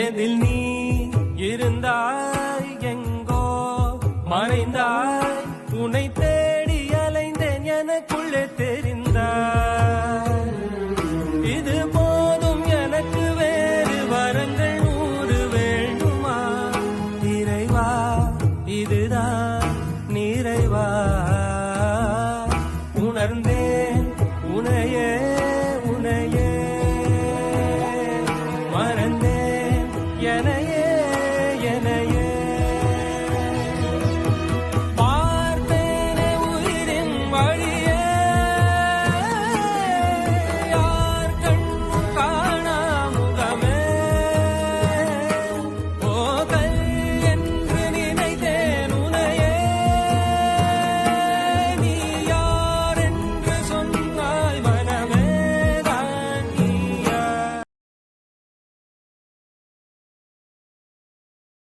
எதில் நீ இருந்தாய் எங்கோ மறைந்தாய் உன்னை தேடி அலைந்தேன் எனக்குள்ளே தெரிந்தாய் இது போதும் எனக்கு வேறு வரங்கள் 100 வேண்டுமா இறைவா இதுதான் நிறைவா உணர்ந்தேன் உனையே உனையே மறந்தேன் எனையே